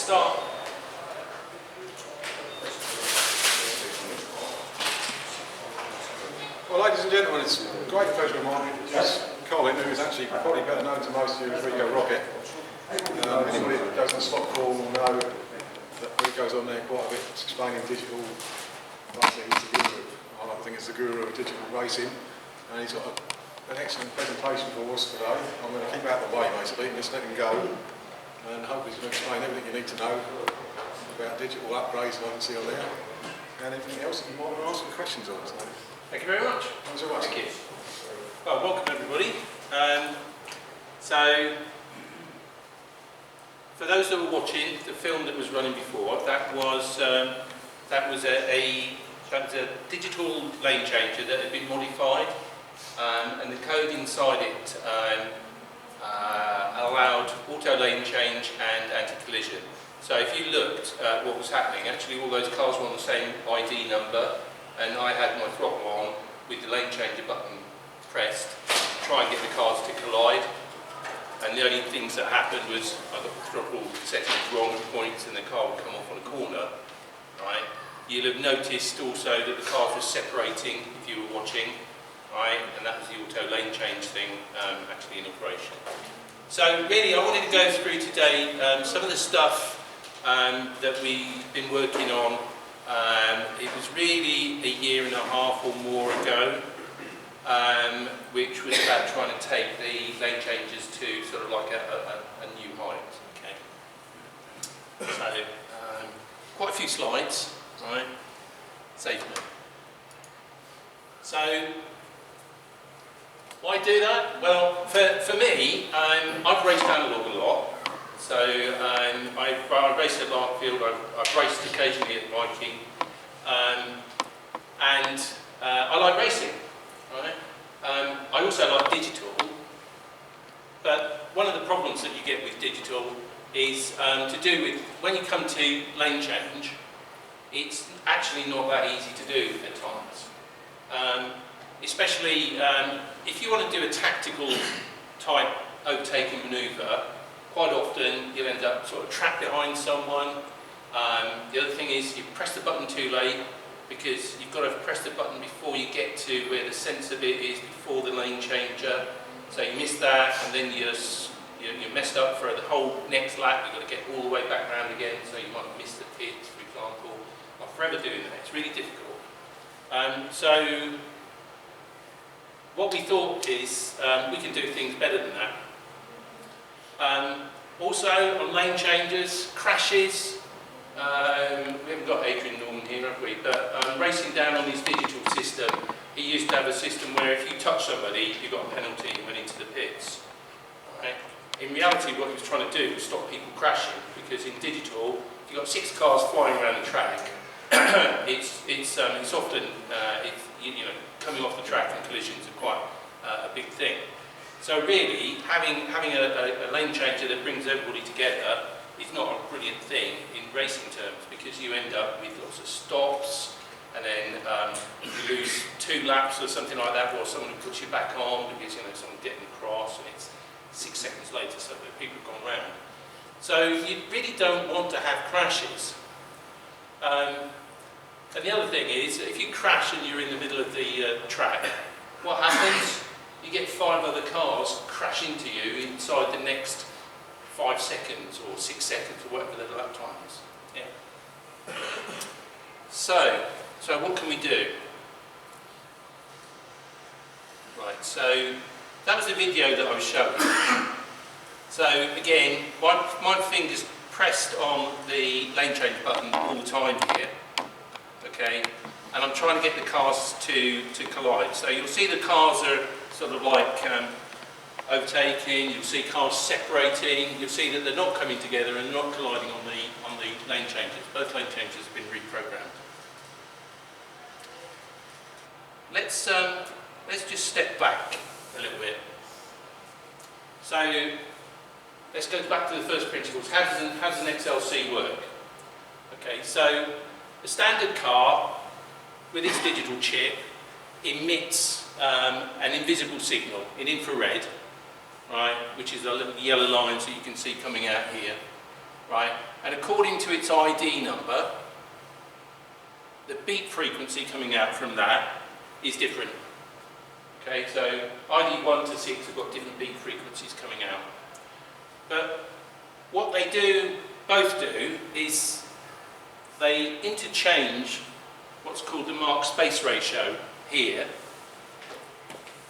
start. Well, ladies and gentlemen, it's a great pleasure of mine to introduce Colin, who is actually probably better known to most of you as Rikorockets. Anybody that goes to Stockholm will know that he goes on there quite a bit explaining digital. I think he's the guru. I like to think it's the guru of digital racing, and he's got an excellent presentation for us today. I'm going to keep out of the way basically and just let him go, and hopefully he's going to explain everything you need to know about digital upgrades that I can see on there, and everything else that you might want to ask some questions on. So. Thank you very much. Thanks so much. Thank you. Well, welcome everybody. So, for those that were watching the film that was running before, that was a digital lane changer that had been modified, and the code inside it allowed auto lane change and anti-collision. So if you looked at what was happening, actually all those cars were on the same ID number, and I had my throttle on with the lane changer button pressed to try and get the cars to collide. And the only things that happened was I got the throttle settings wrong at points and the car would come off on a corner. Right? You'll have noticed also that the cars were separating if you were watching, right? And that was the auto lane change thing actually in operation. So really I wanted to go through today some of the stuff that we've been working on. It was really a year and a half or more ago, which was about trying to take the lane changes to sort of like a new height. Okay. So quite a few slides, right? Save me. So why do that? Well, for me, I've raced analog a lot. So I raced at Larkfield, I've raced occasionally at Viking, and I like racing, right? I also like digital, but one of the problems that you get with digital is to do with, when you come to lane change, it's actually not that easy to do at times. Especially if you want to do a tactical type overtaking manoeuvre, quite often you'll end up sort of trapped behind someone. The other thing is you press the button too late, because you've got to press the button before you get to where the sensor bit is before the lane changer. So you miss that, and then you're messed up for the whole next lap. You've got to get all the way back around again, so you might miss the pits, for example. I'm forever doing that. It's really difficult. So what we thought is we can do things better than that. Also on lane changes, crashes, we haven't got Adrian Norman here, have we? But racing down on his digital system, he used to have a system where if you touch somebody, you got a penalty and went into the pits. Right? In reality, what he was trying to do was stop people crashing, because in digital, if you've got 6 cars flying around the track, it's often coming off the track and collisions are quite a big thing. So really, having a lane changer that brings everybody together is not a brilliant thing in racing terms, because you end up with lots of stops, and then you lose 2 laps or something like that, or someone who puts you back on because someone's getting across and it's 6 seconds later, so that people have gone round. So you really don't want to have crashes. And the other thing is, if you crash and you're in the middle of the track, what happens? You get 5 other cars crash into you inside the next 5 seconds or 6 seconds or whatever the lap time is. Yeah. So what can we do? Right, so that was the video that I was showing. So again, my finger's pressed on the lane change button all the time here. Okay, and I'm trying to get the cars to collide. So you'll see the cars are sort of like overtaking, you'll see cars separating, you'll see that they're not coming together and not colliding on the lane changes. Both lane changes have been reprogrammed. Let's just step back a little bit. So let's go back to the first principles. How does an XLC work? Okay, so a standard car with its digital chip emits an invisible signal in infrared, right, which is a little yellow line, so you can see coming out here. right? And according to its ID number, the beat frequency coming out from that is different. Okay, so ID 1 to 6 have got different beat frequencies coming out. But what they both do is they interchange what's called the mark-space ratio here.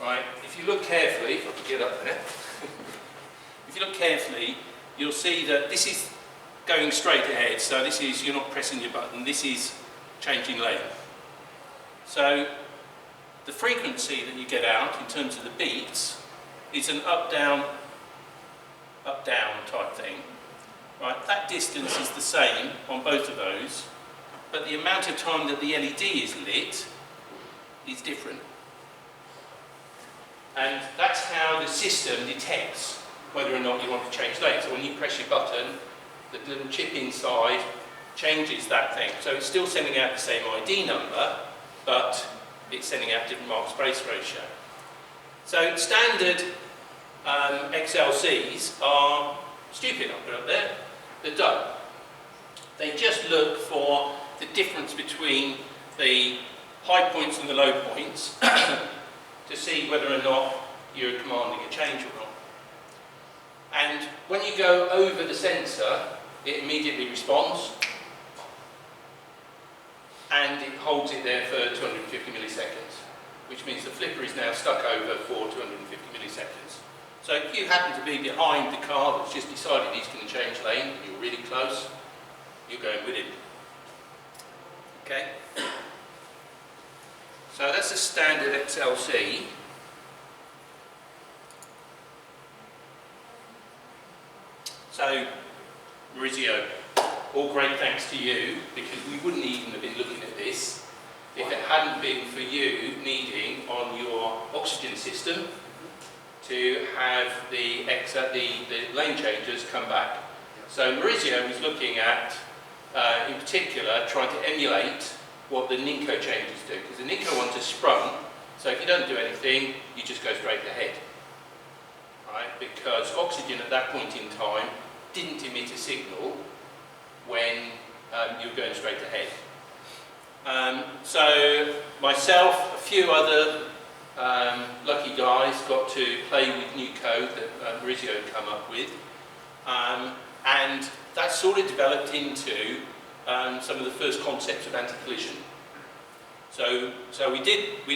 Right, if you look carefully, if I can get up there, if you look carefully, you'll see that this is going straight ahead, so this is, you're not pressing your button, this is changing lane. So the frequency that you get out in terms of the beats is an up-down type thing. Right, that distance is the same on both of those, but the amount of time that the LED is lit is different. And that's how the system detects whether or not you want to change lane. So when you press your button, the little chip inside changes that thing. So it's still sending out the same ID number, but it's sending out different mark-space ratio. So standard XLCs are stupid, I'll put it up there. They don't. They just look for the difference between the high points and the low points to see whether or not you're commanding a change or not. And when you go over the sensor, it immediately responds and it holds it there for 250 milliseconds, which means the flipper is now stuck over for 250 milliseconds. So if you happen to be behind the car that's just decided he's going to change lane and you're really close, you're going with him. Okay? So that's a standard XLC. So, Maurizio, all great thanks to you, because we wouldn't even have been looking at this if it hadn't been for you needing on your oxygen system to have the lane changers come back. So Maurizio was looking at, in particular, trying to emulate what the Ninko changes do, because the Ninko ones are sprung, so if you don't do anything, you just go straight ahead. Right? Because oxygen at that point in time didn't emit a signal when you were going straight ahead. So myself, a few other lucky guys got to play with new code that Maurizio had come up with, and that sort of developed into some of the first concepts of anti-collision. So we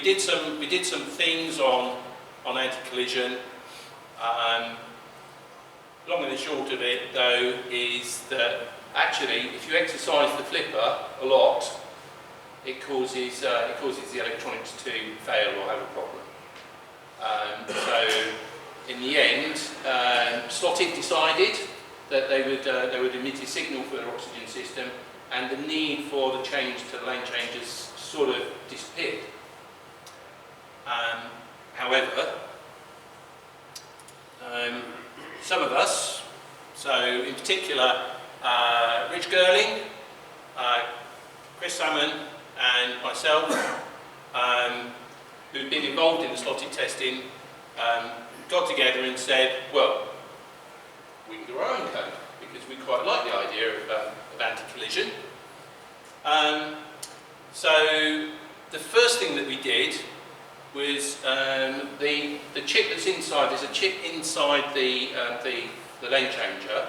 did some things on anti-collision. Long and the short of it, though, is that actually, if you exercise the flipper a lot, it causes the electronics to fail or have a problem. So in the end, Slotted decided that they would emit a signal for their oxygen system, and the need for the change to lane changes sort of disappeared. However, some of us, so in particular Rich Girling, Chris Salmon and myself, who'd been involved in the slotted testing, got together and said, well, we can do our own code, because we quite like the idea of anti-collision. So the first thing that we did was the chip that's inside. There's a chip inside the lane changer,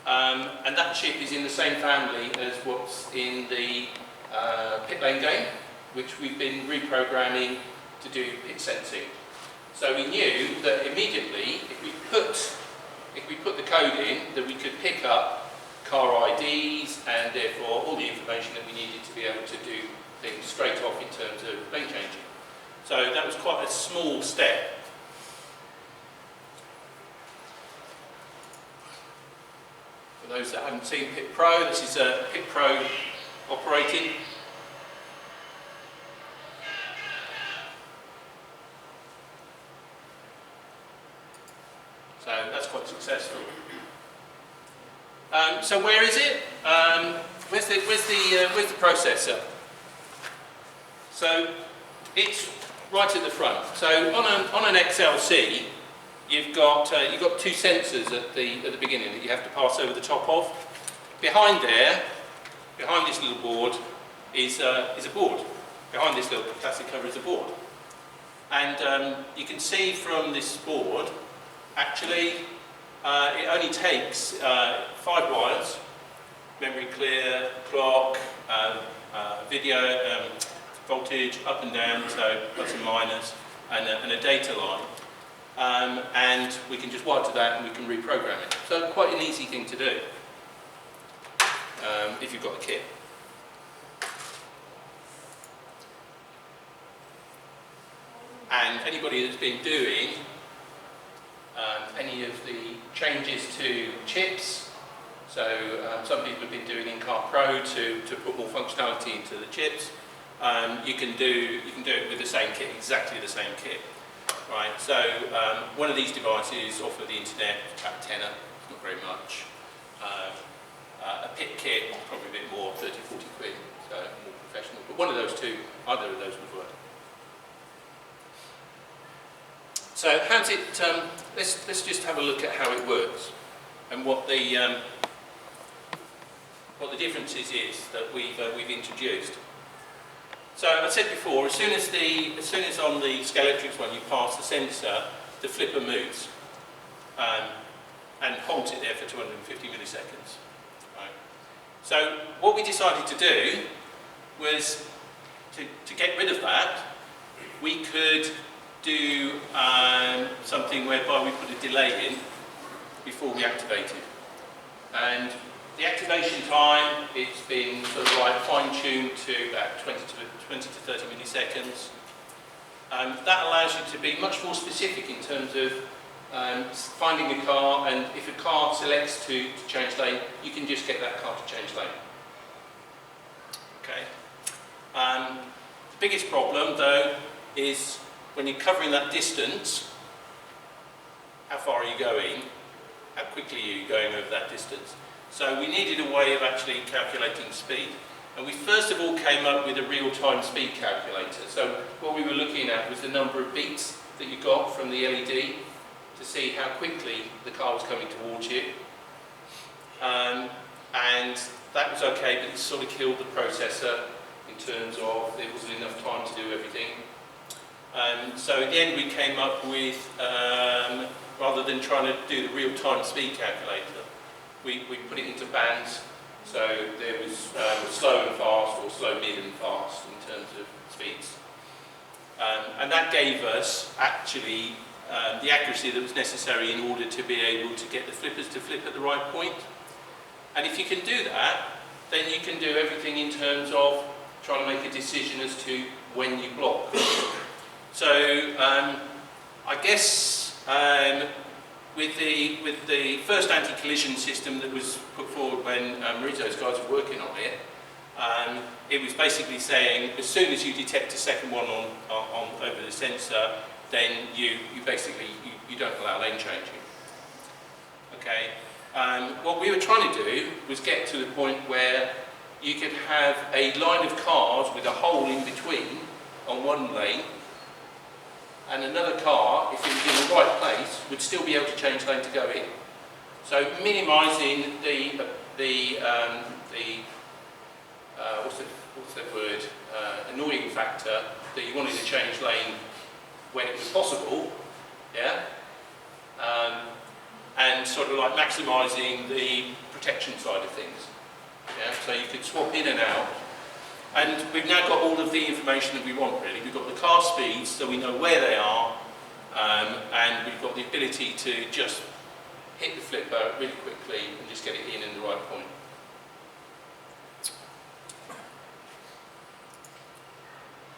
and that chip is in the same family as what's in the pit lane game, which we've been reprogramming to do pit sensing. So we knew that immediately, if we put the code in, that we could pick up car IDs and therefore all the information that we needed to be able to do things straight off in terms of lane changing. So that was quite a small step. For those that haven't seen Pit Pro, this is Pit Pro operating. So that's quite successful. So where is it? Where's the processor? So it's right at the front. So on an XLC, you've got two sensors at the beginning that you have to pass over the top of. Behind this little board is a board. Behind this little plastic cover is a board. And you can see from this board, actually, it only takes 5 wires: memory clear, clock, video, voltage, up and down, so plus and minus, and a data line. And we can just wire to that and we can reprogram it. So quite an easy thing to do if you've got the kit. And anybody that's been doing any of the changes to chips, so some people have been doing in-car Pro to put more functionality into the chips. You can do it with the same kit, exactly the same kit, right? So one of these devices off of the internet, about a tenner, not very much. A pit kit, probably a bit more, 30, 40 quid, so more professional. But one of those two, either of those would work. So how's it? Let's just have a look at how it works and what the differences is that we've introduced. So I said before, as soon as on the Scalextrics one you pass the sensor, the flipper moves and holds it there for 250 milliseconds. Right. So what we decided to do was to get rid of that. We could do something whereby we put a delay in before we activate it. And the activation time, it's been sort of like fine-tuned to about 20 to 30 milliseconds. That allows you to be much more specific in terms of finding a car, and if a car selects to change lane, you can just get that car to change lane. Okay. The biggest problem, though, is when you're covering that distance, how far are you going? How quickly are you going over that distance? So we needed a way of actually calculating speed. And we first of all came up with a real-time speed calculator. So what we were looking at was the number of beats that you got from the LED to see how quickly the car was coming towards you. And that was okay, but it sort of killed the processor in terms of there wasn't enough time to do everything. So in the end we came up with, rather than trying to do the real-time speed calculator, we put it into bands. So there was slow and fast, or slow, mid and fast in terms of speeds. And that gave us actually the accuracy that was necessary in order to be able to get the flippers to flip at the right point. And if you can do that, then you can do everything in terms of trying to make a decision as to when you block. So I guess with the first anti-collision system that was put forward when Rizzo's guys were working on it, it was basically saying as soon as you detect a second one on over the sensor, then you basically don't allow lane changing. Okay. What we were trying to do was get to the point where you could have a line of cars with a hole in between on one lane, and another car, if it was in the right place, would still be able to change lane to go in. So minimising the what's that word? Annoying factor that you wanted to change lane when it was possible, yeah, and sort of like maximising the protection side of things. Yeah, so you could swap in and out. And we've now got all of the information that we want, really. We've got the car speeds, so we know where they are, and we've got the ability to just hit the flipper really quickly and just get it in the right point.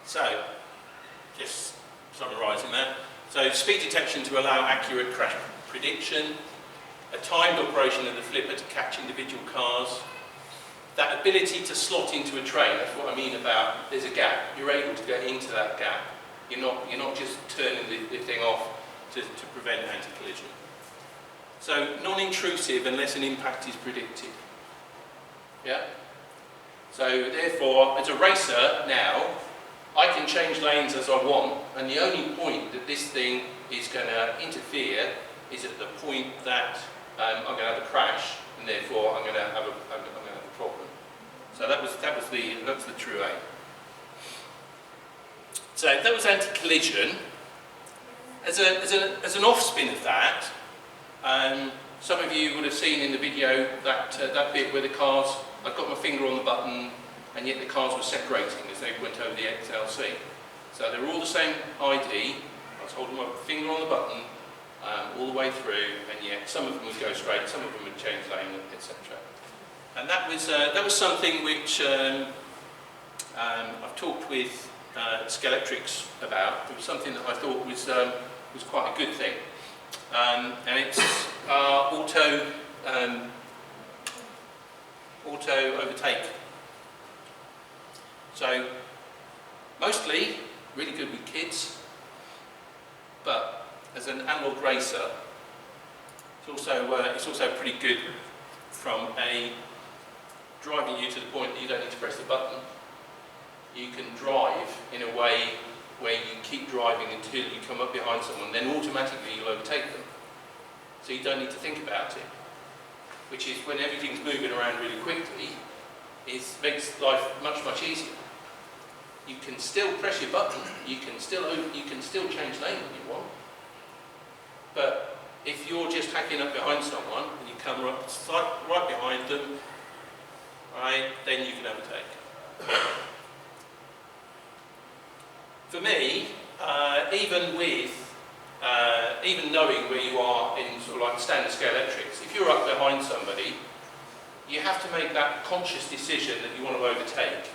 So, just summarising that. So, speed detection to allow accurate crash prediction, a timed operation of the flipper to catch individual cars, that ability to slot into a train. That's what I mean about there's a gap. You're able to get into that gap. You're not just turning the thing off to prevent anti-collision. So non-intrusive unless an impact is predicted. Yeah. So therefore, as a racer now, I can change lanes as I want, and the only point that this thing is going to interfere is at the point that I'm going to have a crash, and therefore I'm going to have a problem. So that was the true aim. So that was anti-collision. As an off-spin of that, some of you would have seen in the video that bit where the cars, I've got my finger on the button, and yet the cars were separating as they went over the XLC. So they were all the same ID. I was holding my finger on the button all the way through, and yet some of them would go straight, some of them would change lane, etc. And that was something which I've talked with Scalextrics about. It was something that I thought was quite a good thing, and it's auto overtake. So mostly really good with kids, but as an analog racer, it's also pretty good from driving you to the point that you don't need to press the button. You can drive in a way where you keep driving until you come up behind someone, then automatically you'll overtake them. So you don't need to think about it, which is when everything's moving around really quickly, makes life much easier. You can still press your button, you can still change lane when you want, but if you're just hacking up behind someone and you come right behind them, right, then you can overtake. For me, even knowing where you are in sort of like standard Scalextrics, if you're up behind somebody, you have to make that conscious decision that you want to overtake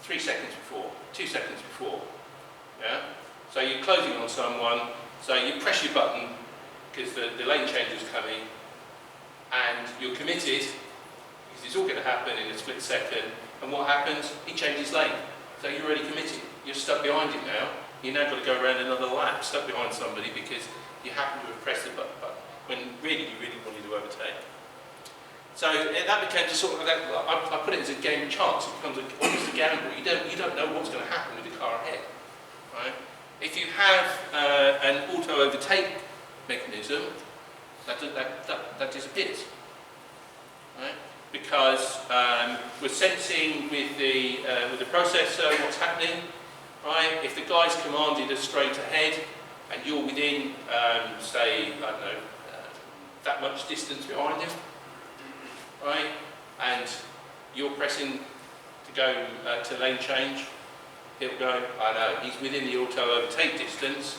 3 seconds before, 2 seconds before. Yeah? So you're closing on someone, so you press your button because the lane change is coming, and you're committed because it's all going to happen in a split second. And what happens? He changes lane. So you're already committed. You're stuck behind him now. You've now got to go around another lap, stuck behind somebody because you happen to have pressed the button when really you really wanted to overtake. So that became just sort of I put it as a game of chance. It becomes almost a gamble. You don't know what's going to happen with the car ahead, right? If you have an auto overtake mechanism, that disappears, right? Because we're sensing with the processor what's happening, right? If the guy's commanded a straight ahead and you're within, say, I don't know, that much distance behind him, right? And you're pressing to go to lane change, he'll go, I know, he's within the auto overtake distance.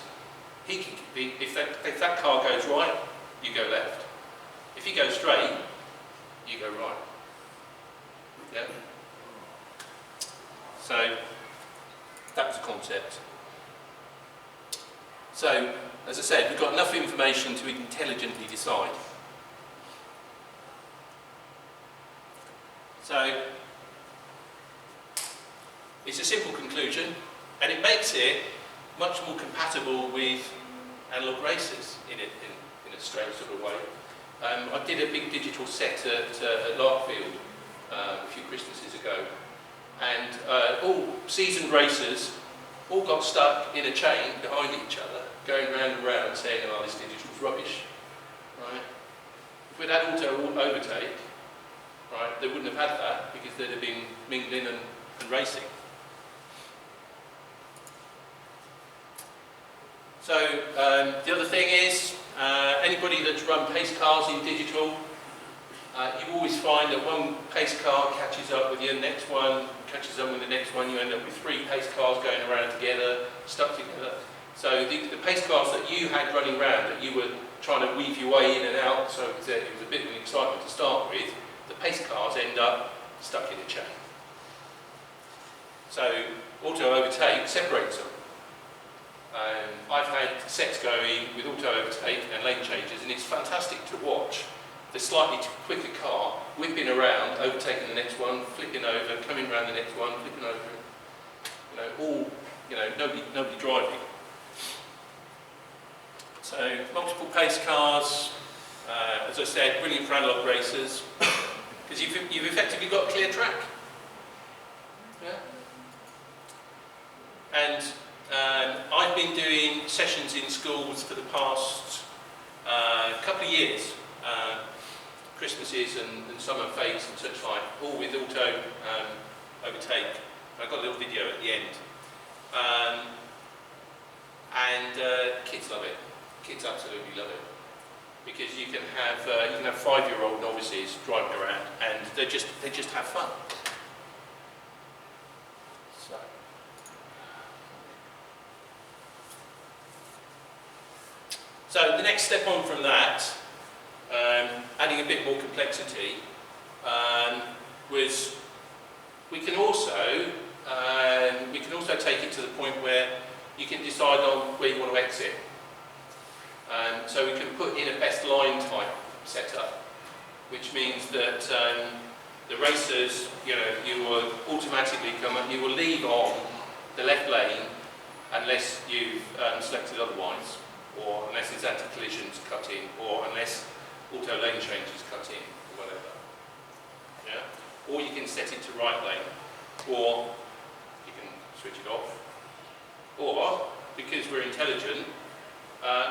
He can be, if that car goes right, you go left. If he goes straight, you go right. Yeah? So that was the concept. So, as I said, we've got enough information to intelligently decide. So it's a simple conclusion, and it makes it much more compatible with analog racers in a strange sort of way. I did a big digital set at Larkfield a few Christmases ago, and all seasoned racers all got stuck in a chain behind each other, going round and round saying, oh, this digital's rubbish. Right? If we'd had auto overtake, right, they wouldn't have had that because they'd have been mingling and racing. So the other thing is, anybody that's run pace cars in digital, you always find that one pace car catches up with your next one, catches up with the next one, you end up with 3 pace cars going around together, stuck together. So the pace cars that you had running around, that you were trying to weave your way in and out, so it was a bit of an excitement to start with, the pace cars end up stuck in a chain. So auto overtake separates them. I've had sets going with auto overtake and lane changes, and it's fantastic to watch the slightly quicker car whipping around, overtaking the next one, flipping over, coming around the next one, flipping over, nobody driving. So multiple pace cars, as I said, brilliant for analog racers, because you've effectively got a clear track. Yeah? And I've been doing sessions in schools for the past couple of years, Christmases and summer fakes and such like, all with auto overtake. I've got a little video at the end. Kids love it. Kids absolutely love it. Because you can have 5-year-old novices driving around and they just have fun. So the next step on from that, adding a bit more complexity, was we can also take it to the point where you can decide on where you want to exit. So we can put in a best line type setup, which means that the racers, you will automatically you will leave on the left lane unless you've selected otherwise, or unless it's anti-collisions cut in, or unless auto lane change is cut in, or whatever. Yeah? Or you can set it to right lane, or you can switch it off. Or, because we're intelligent,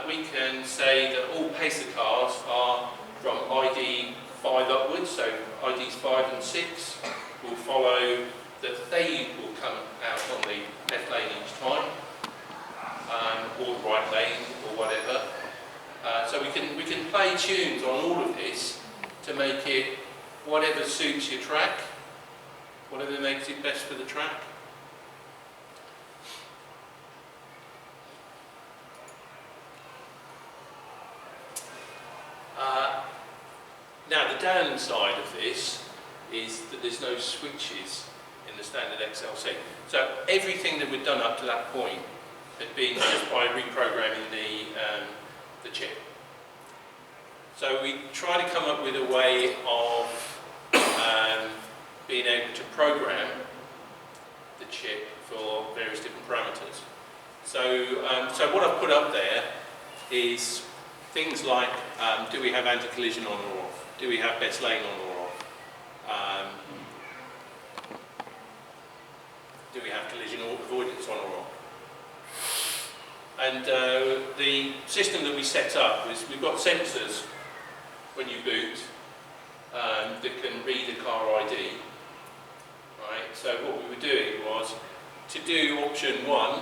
we can say that all pacer cars are from ID 5 upwards, so IDs 5 and 6 will follow that they will come out on the left lane each time, or the right lane, or whatever. So we can play tunes on all of this to make it whatever suits your track, whatever makes it best for the track. Now the downside of this is that there's no switches in the standard XLC. So everything that we've done up to that point had been just by reprogramming the chip. So we try to come up with a way of being able to program the chip for various different parameters. So what I've put up there is things like, do we have anti-collision on or off? Do we have best lane on or off? Do we have collision or avoidance on or off? And the system that we set up is we've got sensors when you boot that can read a car ID. Right? So what we were doing was, to do option 1,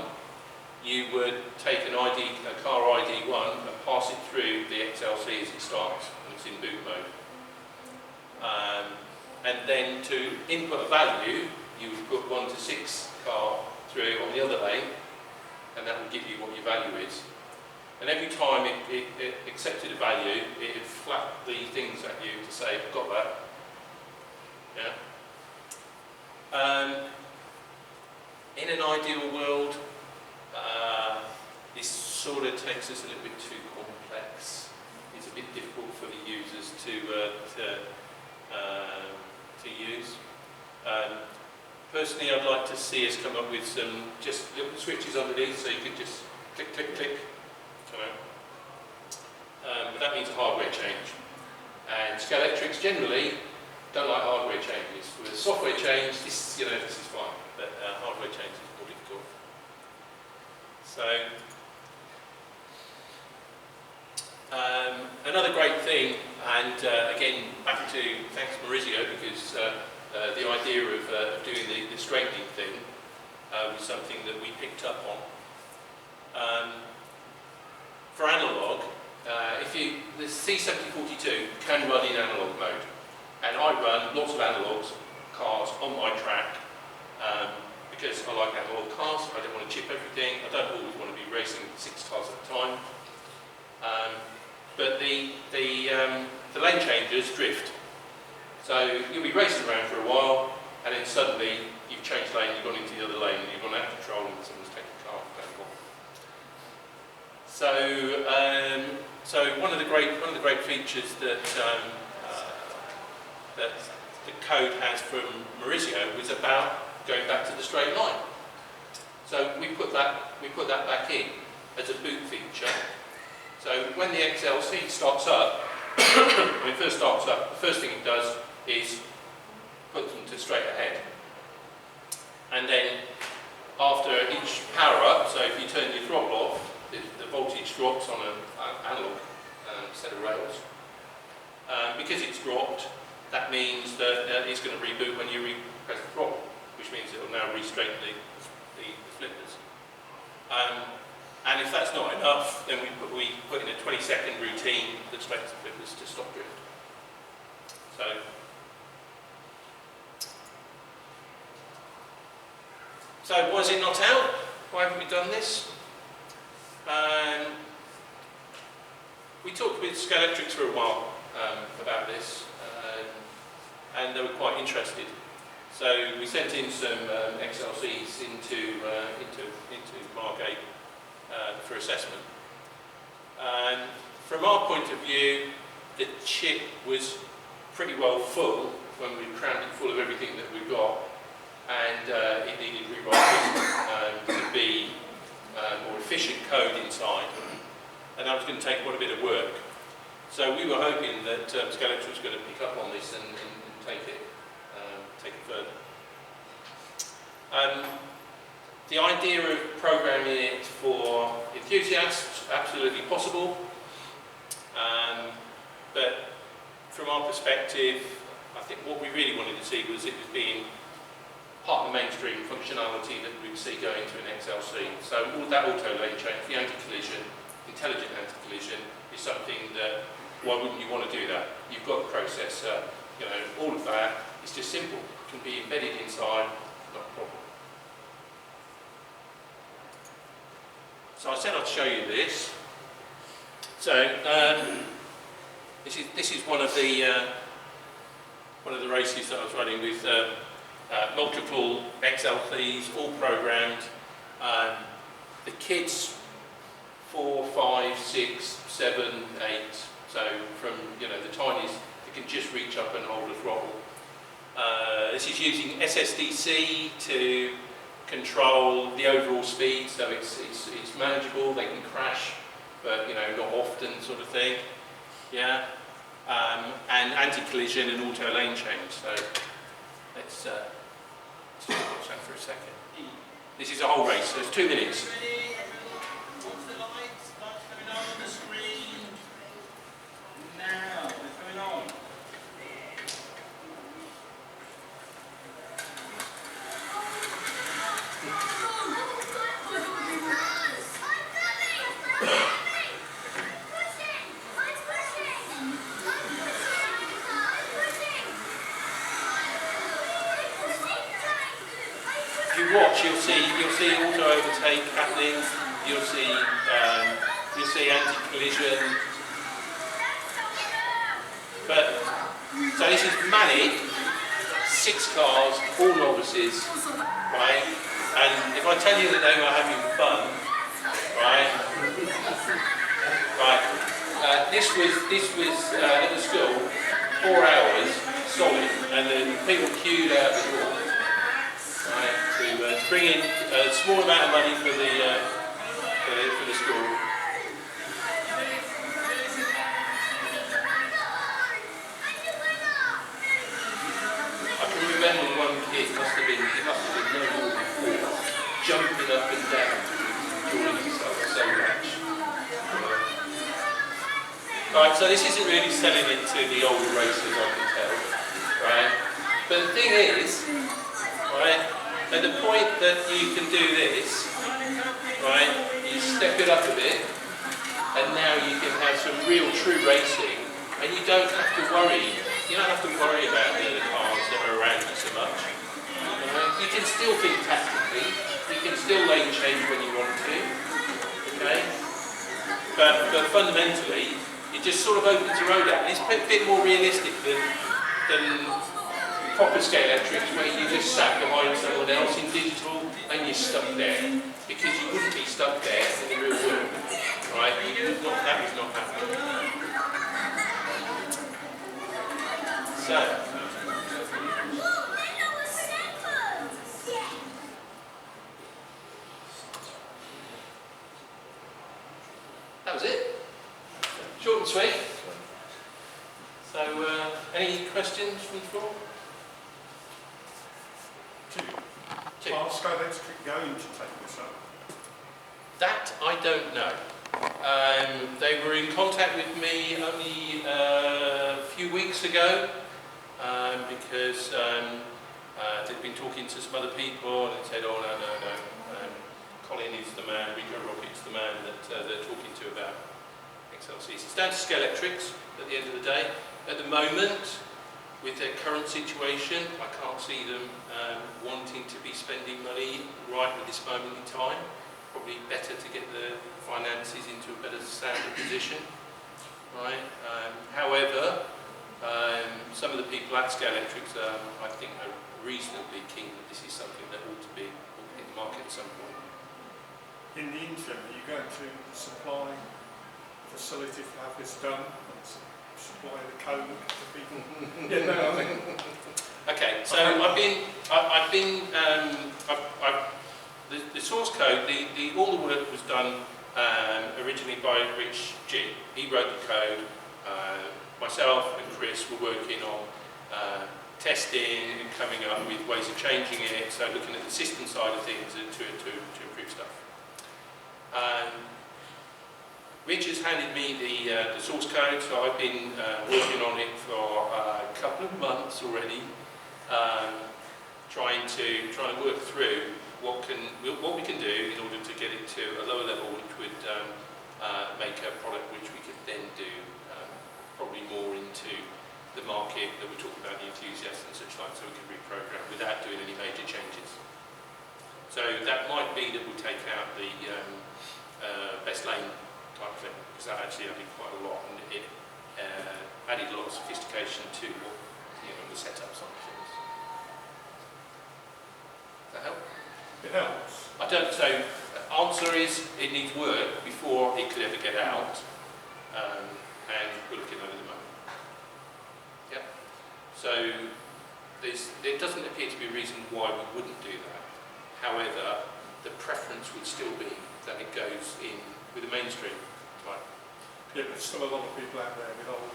you would take a car ID 1 and pass it through the XLC as it starts, and it's in boot mode. And then to input a value, you would put 1 to 6 car through on the other lane, and that will give you what your value is. And every time it accepted a value, it would flap the things at you to say, I've got that. Yeah? In an ideal world, this sort of takes us a little bit too complex. It's a bit difficult for the users to use. Personally, I'd like to see us come up with some just little switches underneath, so you could just click, click, click. But that means a hardware change. And Scalextrics generally don't like hardware changes. With a software change, this is fine, but hardware change is more difficult. So, another great thing, and again, back to thanks Maurizio, because the idea of doing the straightening thing was something that we picked up on. For analog, the C7042 can run in analog mode, and I run lots of analog cars on my track because I like analog cars. I don't want to chip everything. I don't always want to be racing 6 cars at a time. But the lane changers drift. So you'll be racing around for a while, and then suddenly you've changed lane, you've gone into the other lane, and you've gone out of control, and someone's taken the car. So one of the great features that that the code has from Maurizio was about going back to the straight line. So we put that back in as a boot feature. So when the XLC starts up, when it first starts up, the first thing it does is put them to straight ahead. And then after each power up, so if you turn your throttle off, the voltage drops on an analog set of rails. Because it's dropped, that means that it's going to reboot when you press the throttle, which means it will now re-straighten the flippers. And if that's not enough, then we put in a 20-second routine that straightens the flippers to stop drift. So why is it not out? Why haven't we done this? We talked with Scalextrics for a while about this, and they were quite interested. So we sent in some XLCs into Mark 8 for assessment. And from our point of view, the chip was pretty well full when we crammed it full of everything that we've got, and it needed rewriting to be more efficient code inside, and that was going to take quite a bit of work. So we were hoping that Scalextrics was going to pick up on this and take it further. The idea of programming it for enthusiasts, absolutely possible, but from our perspective, I think what we really wanted to see was it was being part of the mainstream functionality that we would see going to an XLC. So all that auto lane change, the anti-collision, intelligent anti-collision, is something that, why wouldn't you want to do that? You've got the processor, you know, all of that. It's just simple. It can be embedded inside, not a problem. So I said I'd show you this. So this is one of the races that I was running with multiple XLCs, all programmed. The kids 4, 5, 6, 7, 8. So from the tiniest, they can just reach up and hold a throttle. This is using SSDC to control the overall speed, so it's manageable. They can crash, but not often, sort of thing. Yeah, and anti-collision and auto lane change. So let's just watch that for a second. This is a whole race. So it's 2 minutes. What's the lights? What's going on the screen? Now, what's going on? If you watch, you'll see auto overtake happening. You'll see anti-collision. But so this is manic. 6 cars, all novices, right? And if I tell you that they were having fun, right? This was at the school 4 hours solid, and then people queued out the door. Right, to bring in a small amount of money for the school. I can remember one kid must have been no more than 4, jumping up and down, enjoying himself so much. Right, so this isn't really selling it to the older racers, I can tell. Right, but the thing is, right, at the point that you can do this, right, you step it up a bit, and now you can have some real true racing, and you don't have to worry. You don't have to worry about the other cars that are around you so much. You can still think tactically. You can still lane change when you want to. Okay, but fundamentally, it just sort of opens the road out. It's a bit more realistic than proper Scalextrics, where you just sat behind someone else in digital and you're stuck there, because you wouldn't be stuck there in the real world, right? That was not happening. So, that was it. Short and sweet. So, any questions from the floor? Two. Are Sky Electric going to take this up? That I don't know. They were in contact with me only a few weeks ago because they'd been talking to some other people and said, oh no, Colin is the man, Rikorockets the man that they're talking to about XLCs. It's down to Sky Electrics at the end of the day. At the moment, with their current situation, I can't see them wanting to be spending money right at this moment in time. Probably better to get the finances into a better standard position, right? However, some of the people at Sky Electrics, I think, are reasonably keen that this is something that ought to be in the market at some point. In the interim, are you going to supply a facility to have this done and supply the code to people? Yeah, no, I mean. Okay, so the source code, all the work was done originally by Rich G. He wrote the code. Myself and Chris were working on testing and coming up with ways of changing it, so looking at the system side of things to improve stuff. Rich has handed me the source code, so I've been working on it for a couple of months already, trying to work through what we can do in order to get it to a lower level, which would make a product which we could then do probably more into the market that we're talking about, the enthusiasts and such like, so we can reprogram without doing any major changes. So that might be that we'll take out the best lane type of thing, because that actually added quite a lot, and it added a lot of sophistication to the setup side of things. Does that help? It helps. I don't. So, answer is it needs work before it could ever get out, and we're looking at it at the moment. Yeah. So there doesn't appear to be a reason why we wouldn't do that. However, the preference would still be that it goes in with the mainstream type. Yeah, but there's still a lot of people out there with old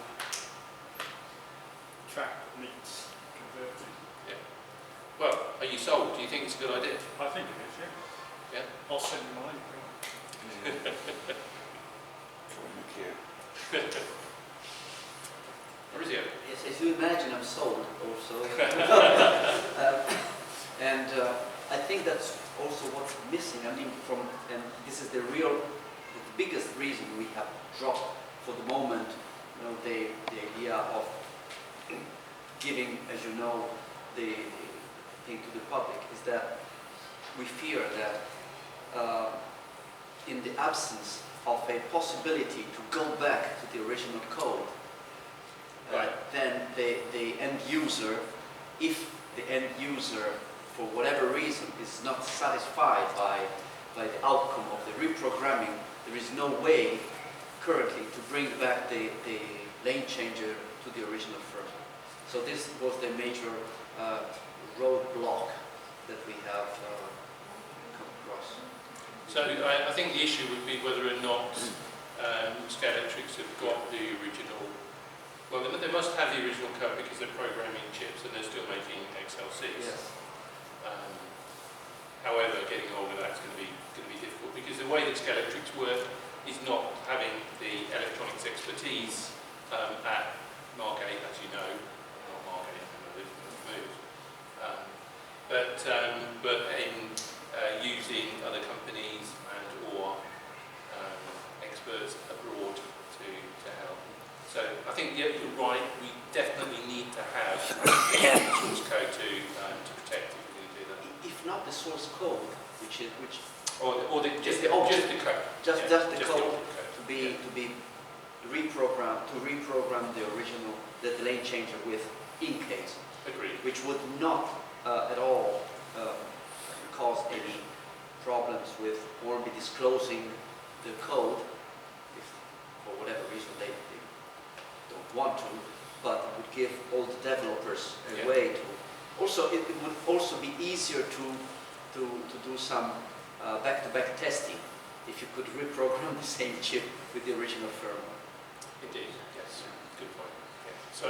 track that needs converting. Yeah. Well, are you sold? Do you think it's a good idea? I think it is, yeah. Yeah. I'll send you mine. Maurizio? Yes, as you imagine, I'm sold also. And I think that's also what's missing. I mean, and this is the biggest reason we have dropped for the moment, the idea of giving, as you know, the thing to the public, is that we fear that in the absence of a possibility to go back to the original code, then the end user, if the end user, for whatever reason, is not satisfied by the outcome of the reprogramming, there is no way currently to bring back the lane changer to the original firmware. So this was the major roadblock that we have come across. So I think the issue would be whether or not Sky Electrics have got the original. Well, they must have the original code because they're programming chips and they're still making XLCs. Yes. However, getting hold of that's going to be difficult because the way that Sky Electrics work is not having the electronics expertise at Margate, as you know, not Margate, move. But in using other companies and or experts abroad to help. So I think you're right. We definitely need to have the source code to protect if we're going to do that. If not the source code, Or just the code. Just the code code. to be reprogrammed, to reprogram the original, the lane changer with in case. Agreed. Which would not at all cause any problems with or be disclosing the code if for whatever reason they don't want to, but it would give all the developers a way to. Also, it would also be easier to do some back-to-back testing if you could reprogram the same chip with the original firmware. Indeed, yes. Good point. Yeah. So,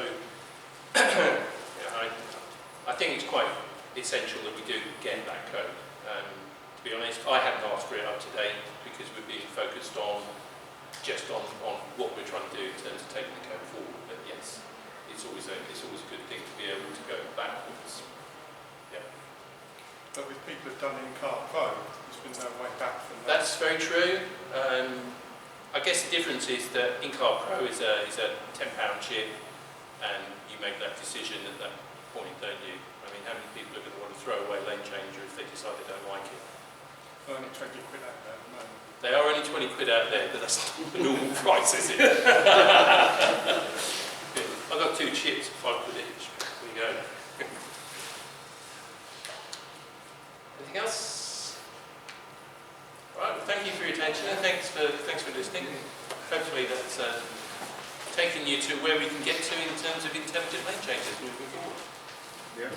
I think it's quite essential that we do get that code. To be honest, I hadn't asked for it up to date because we're being focused on just on what we're trying to do in terms of taking the code forward. But yes, it's always a good thing to be able to go backwards. Yeah. But with people who've done in-car code, there's been no way back from that. That's very true. I guess the difference is that in-car Pro is a £10 chip, and you make that decision at that point, don't you? I mean, how many people are going to want to throw away lane changer if they decide they don't like it? Only 20 quid out there at the moment. They are only 20 quid out there, but that's not the normal price, is it? I've got 2 chips, 5 quid each. There you go. Anything else? Right, well, thank you for your attention and thanks for listening. Hopefully that's taken you to where we can get to in terms of intelligent lane changes moving forward. Yeah.